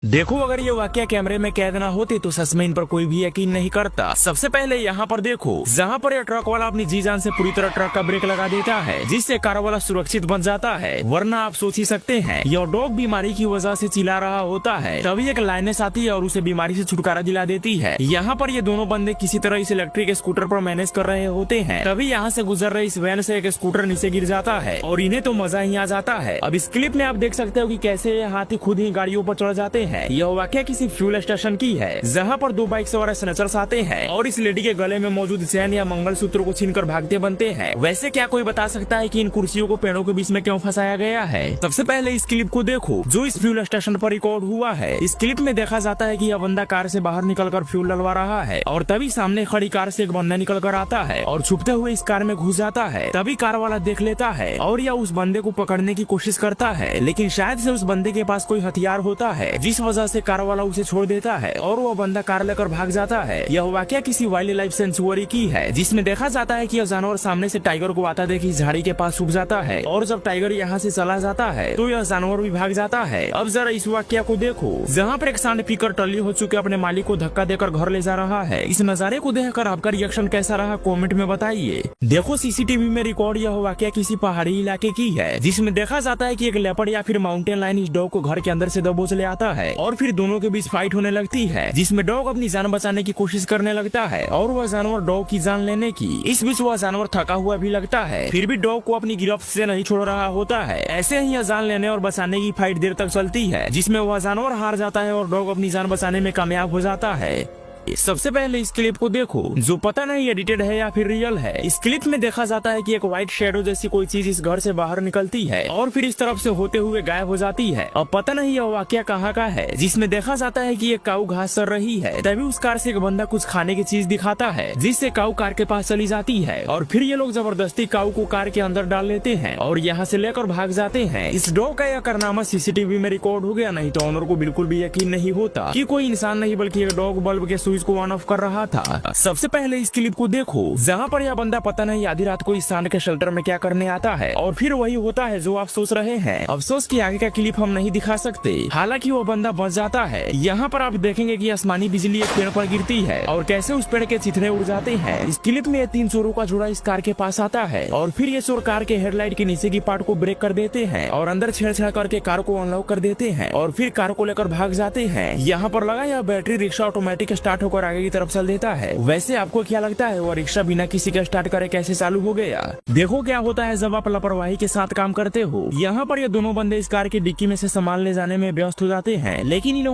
देखो, अगर ये वाकया कैमरे में कैद ना होते तो सच में इन पर कोई भी यकीन नहीं करता। सबसे पहले यहाँ पर देखो, जहाँ पर ये ट्रक वाला अपनी जी जान से पूरी तरह ट्रक का ब्रेक लगा देता है, जिससे कार वाला सुरक्षित बन जाता है। वरना आप सोच ही सकते हैं, यह डॉग बीमारी की वजह से चिल्ला रहा होता है। तभी एक लाइनेस आती है और उसे बीमारी से छुटकारा दिला देती है। यहाँ पर ये दोनों बंदे किसी तरह इस इलेक्ट्रिक स्कूटर पर मैनेज कर रहे होते हैं। तभी यहाँ से गुजर रहे इस वैन से एक स्कूटर नीचे गिर जाता है और इन्हें तो मजा ही आ जाता है। अब इस क्लिप में आप देख सकते हो कि कैसे ये हाथी खुद ही गाड़ियों पर चढ़ जाते हैं। यह वाकया किसी फ्यूल स्टेशन की है, जहाँ पर दो बाइक सवार स्नेचर्स आते हैं और इस लेडी के गले में मौजूद चैन या मंगलसूत्र को छीनकर भागते बनते हैं। वैसे क्या कोई बता सकता है कि इन कुर्सियों को पेड़ों के बीच में क्यों फंसाया गया है? सबसे पहले इस क्लिप को देखो जो इस फ्यूल स्टेशन पर रिकॉर्ड हुआ है। इस क्लिप में देखा जाता है कि यह बंदा कार से बाहर निकलकर फ्यूल डलवा रहा है और तभी सामने खड़ी कार से एक बंदा निकल कर आता है और छुपते हुए इस कार में घुस जाता है। तभी कार वाला देख लेता है और यह उस बंदे को पकड़ने की कोशिश करता है, लेकिन शायद से उस बंदे के पास कोई हथियार होता है, जिस वजह से कार वाला उसे छोड़ देता है और वह बंदा कार लेकर भाग जाता है। यह वाकया किसी वाइल्ड लाइफ सेंचुरी की है, जिसमें देखा जाता है कि यह जानवर सामने से टाइगर को आता देख इस झाड़ी के पास छुप जाता है और जब टाइगर यहाँ से चला जाता है तो यह जानवर भी भाग जाता है। अब जरा इस वाकया को देखो, जहाँ पर एक सांड पीकर टल्ली हो चुके अपने मालिक को धक्का देकर घर ले जा रहा है। इस नजारे को देखकर आपका रिएक्शन कैसा रहा कमेंट में बताइए। देखो, सीसीटीवी में रिकॉर्ड यह वाकया किसी पहाड़ी इलाके की है, जिसमें देखा जाता है कि एक लेपर्ड या फिर माउंटेन लायन इस डॉग को घर के अंदर से दबोच ले आता है और फिर दोनों के बीच फाइट होने लगती है, जिसमें डॉग अपनी जान बचाने की कोशिश करने लगता है और वह जानवर डॉग की जान लेने की। इस बीच वह जानवर थका हुआ भी लगता है, फिर भी डॉग को अपनी गिरफ्त से नहीं छोड़ रहा होता है। ऐसे ही यह जान लेने और बचाने की फाइट देर तक चलती है, जिसमें वह जानवर हार जाता है और डॉग अपनी जान बचाने में कामयाब हो जाता है। सबसे पहले इस क्लिप को देखो जो पता नहीं एडिटेड है या फिर रियल है। इस क्लिप में देखा जाता है कि एक व्हाइट शेडो जैसी कोई चीज इस घर से बाहर निकलती है और फिर इस तरफ से होते हुए गायब हो जाती है। अब पता नहीं यह वाकया कहाँ का है, जिसमें देखा जाता है कि एक काऊ घास चर रही है। तभी उस कार से एक बंदा कुछ खाने की चीज दिखाता है, जिससे काऊ कार के पास चली जाती है और फिर ये लोग जबरदस्ती काऊ को कार के अंदर डाल लेते हैं और यहाँ से लेकर भाग जाते हैं। इस डॉग का यह कारनामा सीसीटीवी में रिकॉर्ड हो गया, नहीं तो ऑनर को बिल्कुल भी यकीन नहीं होता कि कोई इंसान नहीं बल्कि एक डॉग बल्ब के स्विच को ऑन ऑफ कर रहा था। सबसे पहले इस क्लिप को देखो, जहाँ पर यह बंदा पता नहीं आधी रात को इस सांड के शेल्टर में क्या करने आता है और फिर वही होता है जो आप सोच रहे हैं। अफसोस कि आगे का क्लिप हम नहीं दिखा सकते, हालांकि वो बंदा बच जाता है। यहाँ पर आप देखेंगे कि आसमानी बिजली एक पेड़ पर गिरती है और कैसे उस पेड़ के चिथड़े उड़ जाते हैं। इस क्लिप में 3 चोरों का जोड़ा इस कार के पास आता है और फिर ये चोर कार के हेडलाइट के नीचे की पार्ट को ब्रेक कर देते हैं और अंदर छेड़छाड़ करके कार को अनलॉक कर देते हैं और फिर कार को लेकर भाग जाते हैं। यहाँ पर लगा यह बैटरी रिक्शा ऑटोमेटिक स्टार्ट होकर आगे की तरफ चल देता है। वैसे आपको क्या लगता है, वो रिक्शा बिना किसी के स्टार्ट करे कैसे चालू हो गया? देखो क्या होता है जब आप लापरवाही के साथ काम करते हो। यहाँ पर ये दोनों बंदे इस कार की डिक्की में से सामान ले जाने में व्यस्त हो जाते हैं, लेकिन इन्होंने